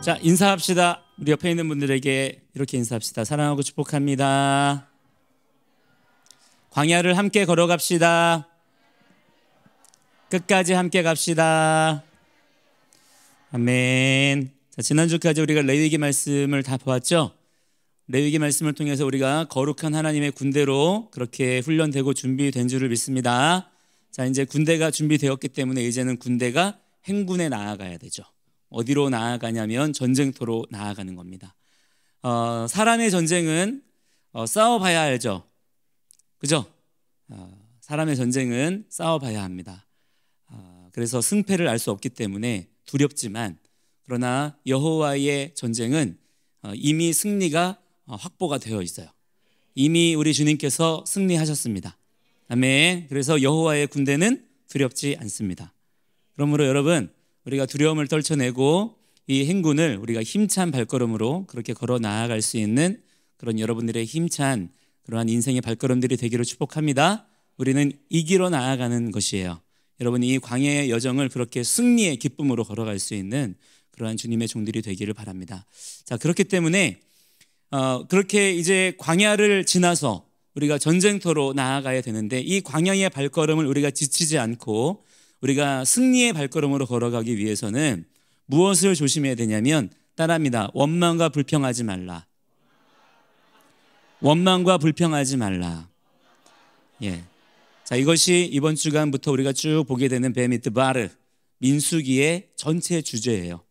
자, 인사합시다. 우리 옆에 있는 분들에게 이렇게 인사합시다. 사랑하고 축복합니다. 광야를 함께 걸어갑시다. 끝까지 함께 갑시다. 아멘. 자, 지난주까지 우리가 레위기 말씀을 다 보았죠? 레위기 말씀을 통해서 우리가 거룩한 하나님의 군대로 그렇게 훈련되고 준비된 줄을 믿습니다. 자, 이제 군대가 준비되었기 때문에 이제는 군대가 행군에 나아가야 되죠. 어디로 나아가냐면 전쟁터로 나아가는 겁니다. 사람의 전쟁은 싸워봐야 알죠. 그죠? 사람의 전쟁은 싸워봐야 합니다. 그래서 승패를 알 수 없기 때문에 두렵지만, 그러나 여호와의 전쟁은 이미 승리가 확보가 되어 있어요. 이미 우리 주님께서 승리하셨습니다. 아멘. 그래서 여호와의 군대는 두렵지 않습니다. 그러므로 여러분, 우리가 두려움을 떨쳐내고 이 행군을 우리가 힘찬 발걸음으로 그렇게 걸어 나아갈 수 있는 그런 여러분들의 힘찬 그러한 인생의 발걸음들이 되기를 축복합니다. 우리는 이기러 나아가는 것이에요. 여러분이 이 광야의 여정을 그렇게 승리의 기쁨으로 걸어갈 수 있는 그러한 주님의 종들이 되기를 바랍니다. 자, 그렇기 때문에 그렇게 이제 광야를 지나서 우리가 전쟁터로 나아가야 되는데, 이 광야의 발걸음을 우리가 지치지 않고 우리가 승리의 발걸음으로 걸어가기 위해서는 무엇을 조심해야 되냐면, 따라합니다. 원망과 불평하지 말라. 원망과 불평하지 말라. 예. 자, 이것이 이번 주간부터 우리가 쭉 보게 되는 베미드바르 민수기의 전체 주제예요.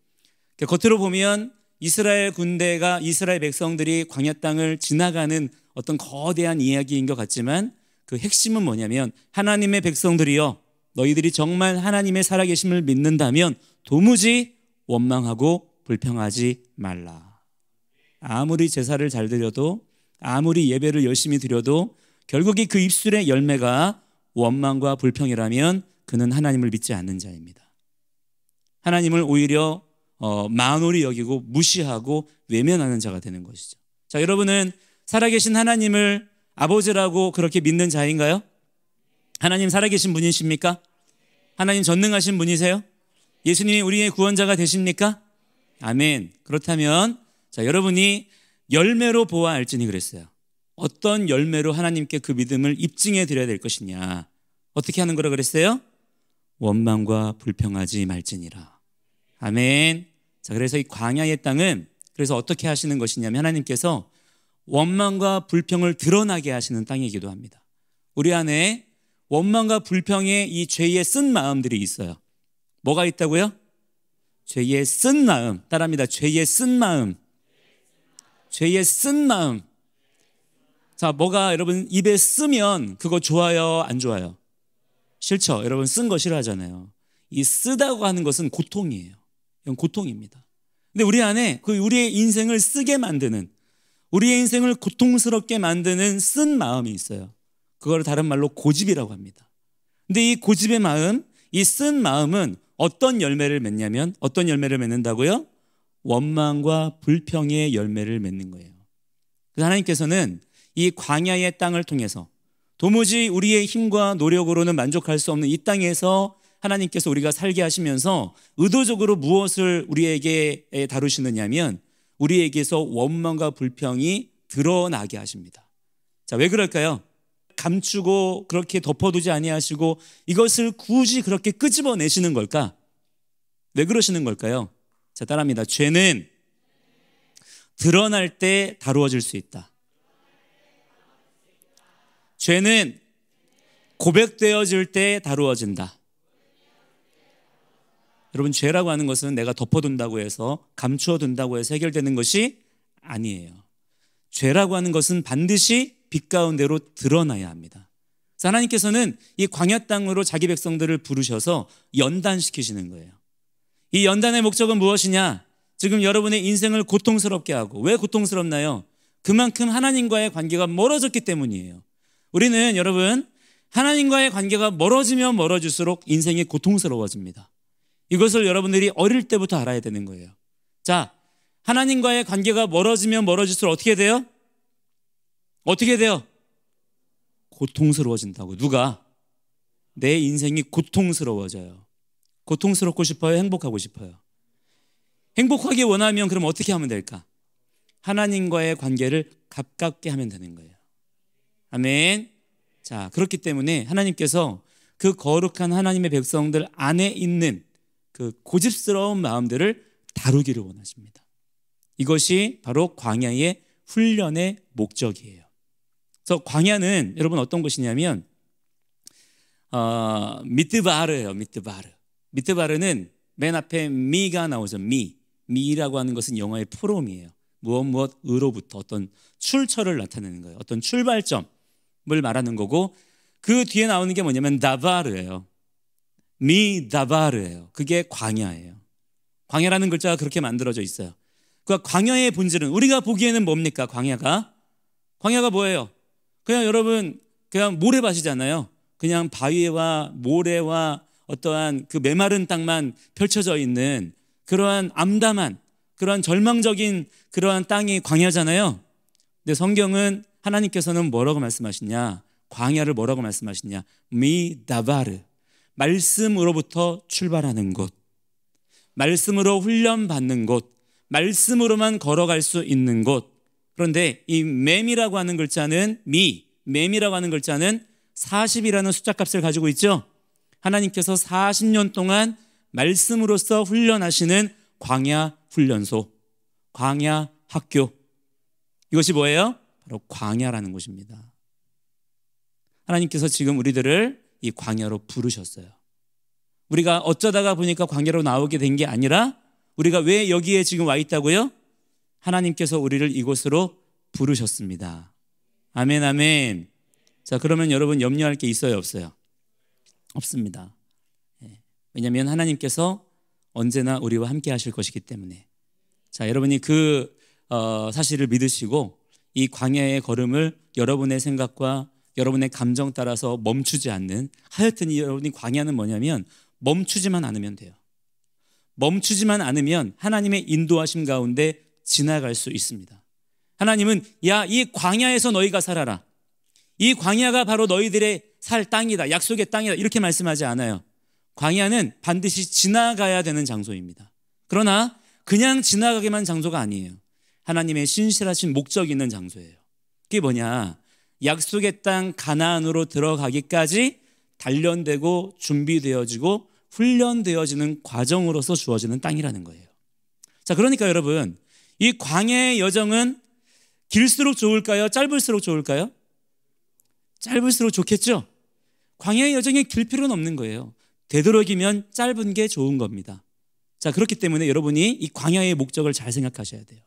겉으로 보면 이스라엘 군대가, 이스라엘 백성들이 광야 땅을 지나가는 어떤 거대한 이야기인 것 같지만, 그 핵심은 뭐냐면, 하나님의 백성들이여, 너희들이 정말 하나님의 살아계심을 믿는다면 도무지 원망하고 불평하지 말라. 아무리 제사를 잘 드려도, 아무리 예배를 열심히 드려도 결국에 그 입술의 열매가 원망과 불평이라면 그는 하나님을 믿지 않는 자입니다. 하나님을 오히려 만홀히 여기고 무시하고 외면하는 자가 되는 것이죠. 자, 여러분은 살아계신 하나님을 아버지라고 그렇게 믿는 자인가요? 하나님 살아계신 분이십니까? 하나님 전능하신 분이세요? 예수님이 우리의 구원자가 되십니까? 아멘. 그렇다면 자, 여러분이 열매로 보아 알지니 그랬어요. 어떤 열매로 하나님께 그 믿음을 입증해 드려야 될 것이냐. 어떻게 하는 거라 그랬어요? 원망과 불평하지 말지니라. 아멘. 자, 그래서 이 광야의 땅은 그래서 어떻게 하시는 것이냐면, 하나님께서 원망과 불평을 드러나게 하시는 땅이기도 합니다. 우리 안에 원망과 불평의 이 죄의 쓴 마음들이 있어요. 뭐가 있다고요? 죄의 쓴 마음. 따라합니다. 죄의 쓴 마음. 죄의 쓴 마음. 자, 뭐가 여러분 입에 쓰면 그거 좋아요, 안 좋아요? 싫죠? 여러분 쓴 거 싫어하잖아요. 이 쓰다고 하는 것은 고통이에요. 이건 고통입니다. 근데 우리 안에 그 우리의 인생을 쓰게 만드는, 우리의 인생을 고통스럽게 만드는 쓴 마음이 있어요. 그걸 다른 말로 고집이라고 합니다. 근데 이 고집의 마음, 이 쓴 마음은 어떤 열매를 맺냐면, 어떤 열매를 맺는다고요? 원망과 불평의 열매를 맺는 거예요. 그래서 하나님께서는 이 광야의 땅을 통해서 도무지 우리의 힘과 노력으로는 만족할 수 없는 이 땅에서 하나님께서 우리가 살게 하시면서 의도적으로 무엇을 우리에게 다루시느냐면, 우리에게서 원망과 불평이 드러나게 하십니다. 자, 왜 그럴까요? 감추고 그렇게 덮어두지 아니하시고 이것을 굳이 그렇게 끄집어내시는 걸까? 왜 그러시는 걸까요? 자, 따라합니다. 죄는 드러날 때 다루어질 수 있다. 죄는 고백되어질 때 다루어진다. 여러분, 죄라고 하는 것은 내가 덮어둔다고 해서, 감추어둔다고 해서 해결되는 것이 아니에요. 죄라고 하는 것은 반드시 빛 가운데로 드러나야 합니다. 그래서 하나님께서는 이 광야 땅으로 자기 백성들을 부르셔서 연단시키시는 거예요. 이 연단의 목적은 무엇이냐? 지금 여러분의 인생을 고통스럽게 하고, 왜 고통스럽나요? 그만큼 하나님과의 관계가 멀어졌기 때문이에요. 우리는 여러분, 하나님과의 관계가 멀어지면 멀어질수록 인생이 고통스러워집니다. 이것을 여러분들이 어릴 때부터 알아야 되는 거예요. 자, 하나님과의 관계가 멀어지면 멀어질수록 어떻게 돼요? 어떻게 돼요? 고통스러워진다고. 누가? 내 인생이 고통스러워져요. 고통스럽고 싶어요? 행복하고 싶어요? 행복하게 원하면 그럼 어떻게 하면 될까? 하나님과의 관계를 가깝게 하면 되는 거예요. 아멘. 자, 그렇기 때문에 하나님께서 그 거룩한 하나님의 백성들 안에 있는 그 고집스러운 마음들을 다루기를 원하십니다. 이것이 바로 광야의 훈련의 목적이에요. 그래서 광야는 여러분 어떤 곳이냐면 미드바르예요. 미드바르는 맨 앞에 미가 나오죠. 미라고 하는 것은 영어의 프롬이에요. 무엇으로부터 어떤 출처를 나타내는 거예요. 어떤 출발점을 말하는 거고, 그 뒤에 나오는 게 뭐냐면 다바르예요. 미다바르예요. 그게 광야예요. 광야라는 글자가 그렇게 만들어져 있어요. 그러니까 광야의 본질은 우리가 보기에는 뭡니까? 광야가 뭐예요? 그냥 여러분 그냥 모래밭이잖아요. 그냥 바위와 모래와 어떠한 그 메마른 땅만 펼쳐져 있는 그러한 암담한, 그러한 절망적인 그러한 땅이 광야잖아요. 근데 성경은 하나님께서는 뭐라고 말씀하시냐? 광야를 뭐라고 말씀하시냐? 미다바르, 말씀으로부터 출발하는 곳, 말씀으로 훈련받는 곳, 말씀으로만 걸어갈 수 있는 곳. 그런데 이 맴이라고 하는 글자는 맴이라고 하는 글자는 40이라는 숫자 값을 가지고 있죠. 하나님께서 40년 동안 말씀으로서 훈련하시는 광야 훈련소, 광야 학교, 이것이 뭐예요? 바로 광야라는 곳입니다. 하나님께서 지금 우리들을 이 광야로 부르셨어요. 우리가 어쩌다가 보니까 광야로 나오게 된 게 아니라 우리가 왜 여기에 지금 와 있다고요? 하나님께서 우리를 이곳으로 부르셨습니다. 아멘, 아멘. 자, 그러면 여러분 염려할 게 있어요, 없어요? 없습니다. 왜냐하면 하나님께서 언제나 우리와 함께 하실 것이기 때문에. 자, 여러분이 그 사실을 믿으시고 이 광야의 걸음을 여러분의 생각과 여러분의 감정 따라서 멈추지 않는, 하여튼 여러분이 광야는 뭐냐면 멈추지만 않으면 돼요. 멈추지만 않으면 하나님의 인도하심 가운데 지나갈 수 있습니다. 하나님은 야, 이 광야에서 너희가 살아라, 이 광야가 바로 너희들의 살 땅이다, 약속의 땅이다, 이렇게 말씀하지 않아요. 광야는 반드시 지나가야 되는 장소입니다. 그러나 그냥 지나가기만 장소가 아니에요. 하나님의 신실하신 목적이 있는 장소예요. 그게 뭐냐? 약속의 땅 가나안으로 들어가기까지 단련되고 준비되어지고 훈련되어지는 과정으로서 주어지는 땅이라는 거예요. 자, 그러니까 여러분, 이 광야의 여정은 길수록 좋을까요? 짧을수록 좋을까요? 짧을수록 좋겠죠? 광야의 여정이 길 필요는 없는 거예요. 되도록이면 짧은 게 좋은 겁니다. 자, 그렇기 때문에 여러분이 이 광야의 목적을 잘 생각하셔야 돼요.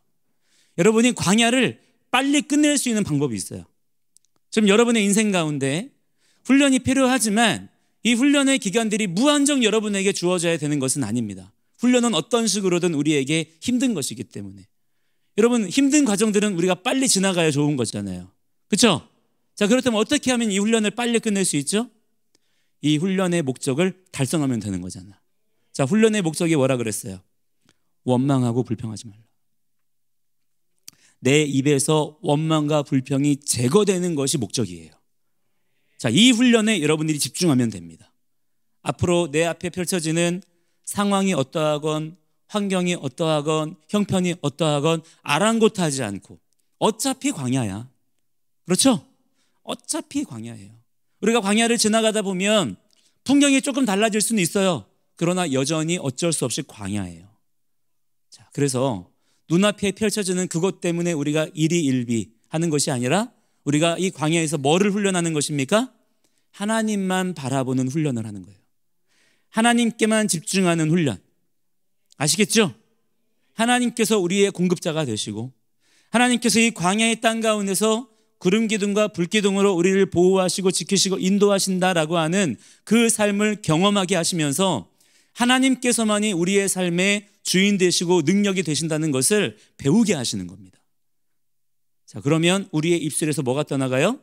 여러분이 광야를 빨리 끝낼 수 있는 방법이 있어요. 지금 여러분의 인생 가운데 훈련이 필요하지만 이 훈련의 기간들이 무한정 여러분에게 주어져야 되는 것은 아닙니다. 훈련은 어떤 식으로든 우리에게 힘든 것이기 때문에. 여러분, 힘든 과정들은 우리가 빨리 지나가야 좋은 거잖아요. 그렇죠? 자, 그렇다면 어떻게 하면 이 훈련을 빨리 끝낼 수 있죠? 이 훈련의 목적을 달성하면 되는 거잖아. 자, 훈련의 목적이 뭐라 그랬어요? 원망하고 불평하지 말라. 내 입에서 원망과 불평이 제거되는 것이 목적이에요. 자, 이 훈련에 여러분들이 집중하면 됩니다. 앞으로 내 앞에 펼쳐지는 상황이 어떠하건 환경이 어떠하건 형편이 어떠하건 아랑곳하지 않고, 어차피 광야야. 그렇죠? 어차피 광야예요. 우리가 광야를 지나가다 보면 풍경이 조금 달라질 수는 있어요. 그러나 여전히 어쩔 수 없이 광야예요. 자, 그래서 눈앞에 펼쳐지는 그것 때문에 우리가 일희일비하는 것이 아니라 우리가 이 광야에서 뭐를 훈련하는 것입니까? 하나님만 바라보는 훈련을 하는 거예요. 하나님께만 집중하는 훈련. 아시겠죠? 하나님께서 우리의 공급자가 되시고 하나님께서 이 광야의 땅 가운데서 구름 기둥과 불 기둥으로 우리를 보호하시고 지키시고 인도하신다라고 하는 그 삶을 경험하게 하시면서 하나님께서만이 우리의 삶의 주인 되시고 능력이 되신다는 것을 배우게 하시는 겁니다. 자, 그러면 우리의 입술에서 뭐가 떠나가요?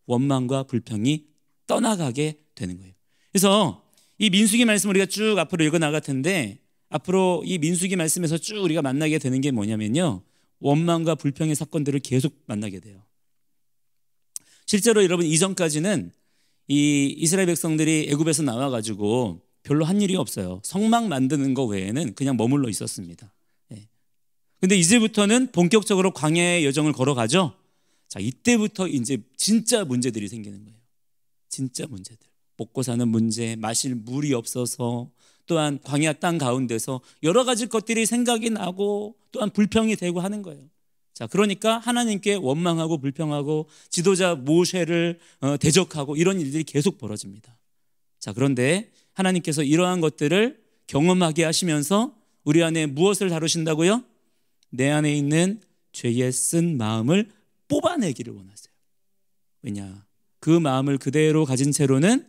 원망과 불평이 떠나가게 되는 거예요. 그래서 이 민수기 말씀 우리가 쭉 앞으로 읽어 나갈 텐데, 앞으로 이 민수기 말씀에서 쭉 우리가 만나게 되는 게 뭐냐면요, 원망과 불평의 사건들을 계속 만나게 돼요. 실제로 여러분, 이전까지는 이 이스라엘 백성들이 애굽에서 나와가지고 별로 한 일이 없어요. 성막 만드는 거 외에는 그냥 머물러 있었습니다. 예. 근데 이제부터는 본격적으로 광야의 여정을 걸어가죠. 자, 이때부터 이제 진짜 문제들이 생기는 거예요. 진짜 문제들. 먹고 사는 문제, 마실 물이 없어서, 또한 광야 땅 가운데서 여러 가지 것들이 생각이 나고 또한 불평이 되고 하는 거예요. 자, 그러니까 하나님께 원망하고 불평하고 지도자 모세를 대적하고 이런 일들이 계속 벌어집니다. 자, 그런데 하나님께서 이러한 것들을 경험하게 하시면서 우리 안에 무엇을 다루신다고요? 내 안에 있는 죄에 쓴 마음을 뽑아내기를 원하세요. 왜냐? 그 마음을 그대로 가진 채로는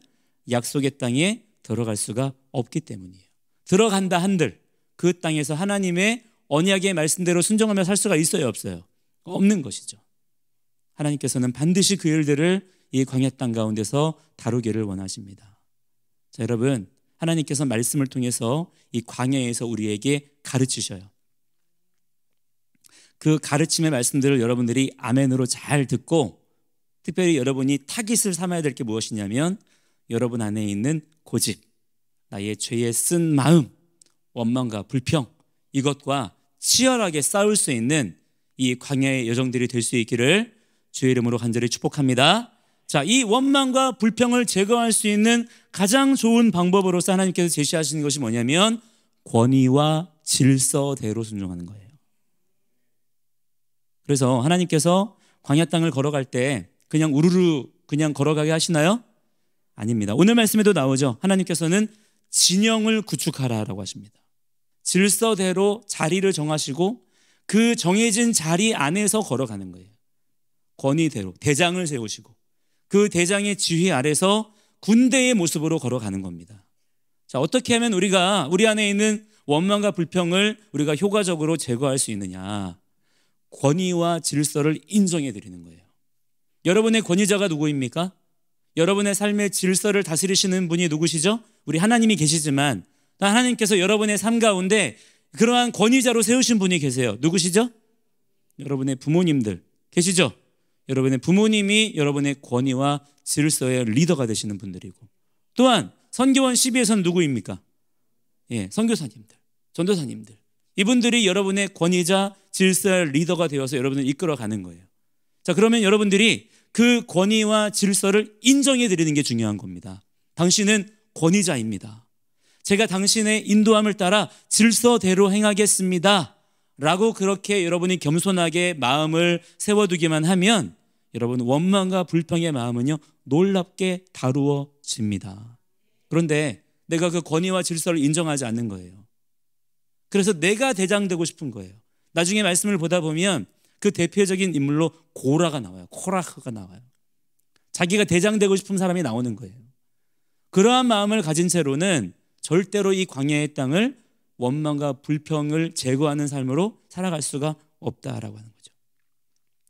약속의 땅에 들어갈 수가 없기 때문이에요. 들어간다 한들 그 땅에서 하나님의 언약의 말씀대로 순종하며 살 수가 있어요, 없어요? 없는 것이죠. 하나님께서는 반드시 그 일들을 이 광야 땅 가운데서 다루기를 원하십니다. 자, 여러분, 하나님께서 말씀을 통해서 이 광야에서 우리에게 가르치셔요. 그 가르침의 말씀들을 여러분들이 아멘으로 잘 듣고, 특별히 여러분이 타깃을 삼아야 될 게 무엇이냐면 여러분 안에 있는 고집, 나의 죄에 쓴 마음, 원망과 불평, 이것과 치열하게 싸울 수 있는 이 광야의 여정들이 될 수 있기를 주의 이름으로 간절히 축복합니다. 자, 이 원망과 불평을 제거할 수 있는 가장 좋은 방법으로서 하나님께서 제시하시는 것이 뭐냐면 권위와 질서대로 순종하는 거예요. 그래서 하나님께서 광야 땅을 걸어갈 때 그냥 우르르 그냥 걸어가게 하시나요? 아닙니다. 오늘 말씀에도 나오죠. 하나님께서는 진영을 구축하라라고 하십니다. 질서대로 자리를 정하시고 그 정해진 자리 안에서 걸어가는 거예요. 권위대로 대장을 세우시고 그 대장의 지휘 아래서 군대의 모습으로 걸어가는 겁니다. 자, 어떻게 하면 우리가 우리 안에 있는 원망과 불평을 우리가 효과적으로 제거할 수 있느냐? 권위와 질서를 인정해 드리는 거예요. 여러분의 권위자가 누구입니까? 여러분의 삶의 질서를 다스리시는 분이 누구시죠? 우리 하나님이 계시지만 하나님께서 여러분의 삶 가운데 그러한 권위자로 세우신 분이 계세요. 누구시죠? 여러분의 부모님들 계시죠? 여러분의 부모님이 여러분의 권위와 질서의 리더가 되시는 분들이고, 또한 선교원 12에서는 누구입니까? 예, 선교사님들, 전도사님들, 이분들이 여러분의 권위자, 질서의 리더가 되어서 여러분을 이끌어가는 거예요. 자, 그러면 여러분들이 그 권위와 질서를 인정해 드리는 게 중요한 겁니다. 당신은 권위자입니다. 제가 당신의 인도함을 따라 질서대로 행하겠습니다 라고 그렇게 여러분이 겸손하게 마음을 세워두기만 하면 여러분 원망과 불평의 마음은요 놀랍게 다루어집니다. 그런데 내가 그 권위와 질서를 인정하지 않는 거예요. 그래서 내가 대장되고 싶은 거예요. 나중에 말씀을 보다 보면 그 대표적인 인물로 고라가 나와요. 코라흐가 나와요. 자기가 대장되고 싶은 사람이 나오는 거예요. 그러한 마음을 가진 채로는 절대로 이 광야의 땅을 원망과 불평을 제거하는 삶으로 살아갈 수가 없다라고 하는 거죠.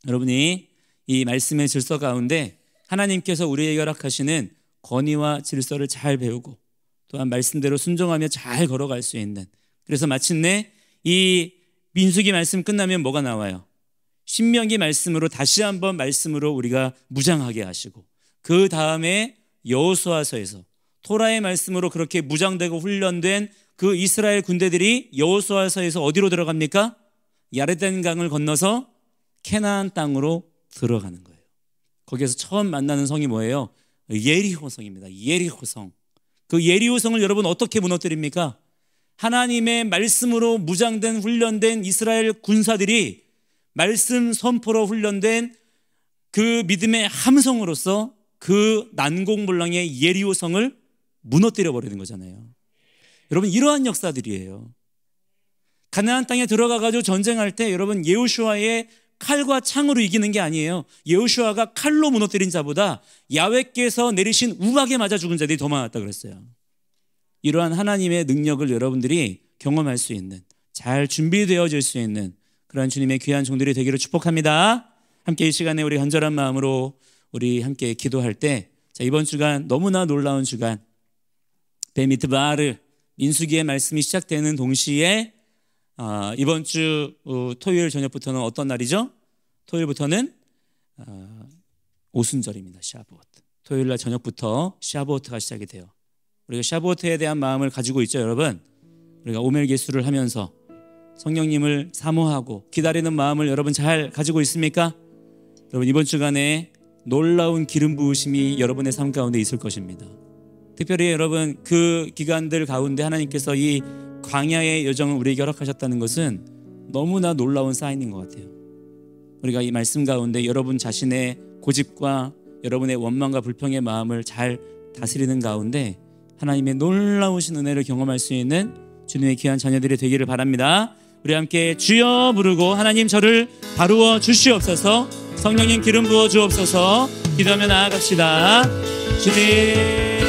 여러분이 이 말씀의 질서 가운데 하나님께서 우리에게 허락하시는 권위와 질서를 잘 배우고 또한 말씀대로 순종하며 잘 걸어갈 수 있는, 그래서 마침내 이 민수기 말씀 끝나면 뭐가 나와요? 신명기 말씀으로 다시 한번 말씀으로 우리가 무장하게 하시고, 그 다음에 여호수아서에서 토라의 말씀으로 그렇게 무장되고 훈련된 그 이스라엘 군대들이 여호수아서에서 어디로 들어갑니까? 야르단 강을 건너서 캐나안 땅으로 들어가는 거예요. 거기에서 처음 만나는 성이 뭐예요? 예리호 성입니다. 예리호 성. 그 예리호 성을 여러분 어떻게 무너뜨립니까? 하나님의 말씀으로 무장된 훈련된 이스라엘 군사들이 말씀 선포로 훈련된 그 믿음의 함성으로서 그 난공불락의 예리호 성을 무너뜨려 버리는 거잖아요. 여러분, 이러한 역사들이에요. 가나안 땅에 들어가가지고 전쟁할 때 여러분 여호수아의 칼과 창으로 이기는 게 아니에요. 여호수아가 칼로 무너뜨린 자보다 야훼께서 내리신 우박에 맞아 죽은 자들이 더 많았다 그랬어요. 이러한 하나님의 능력을 여러분들이 경험할 수 있는, 잘 준비되어질 수 있는 그러한 주님의 귀한 종들이 되기를 축복합니다. 함께 이 시간에 우리 간절한 마음으로 우리 함께 기도할 때, 자, 이번 주간 너무나 놀라운 주간, 베미드바르 민수기의 말씀이 시작되는 동시에 이번 주 토요일 저녁부터는 어떤 날이죠? 토요일부터는 오순절입니다. 샤브옷. 토요일 날 저녁부터 샤브옷가 시작이 돼요. 우리가 샤보트에 대한 마음을 가지고 있죠, 여러분. 우리가 오멜개수를 하면서 성령님을 사모하고 기다리는 마음을 여러분 잘 가지고 있습니까? 여러분, 이번 주간에 놀라운 기름 부으심이 여러분의 삶 가운데 있을 것입니다. 특별히 여러분, 그 기간들 가운데 하나님께서 이 광야의 여정을 우리에게 허락하셨다는 것은 너무나 놀라운 사인인 것 같아요. 우리가 이 말씀 가운데 여러분 자신의 고집과 여러분의 원망과 불평의 마음을 잘 다스리는 가운데 하나님의 놀라우신 은혜를 경험할 수 있는 주님의 귀한 자녀들이 되기를 바랍니다. 우리 함께 주여 부르고 하나님 저를 다루어 주시옵소서, 성령님 기름 부어 주옵소서 기도하며 나아갑시다. 주님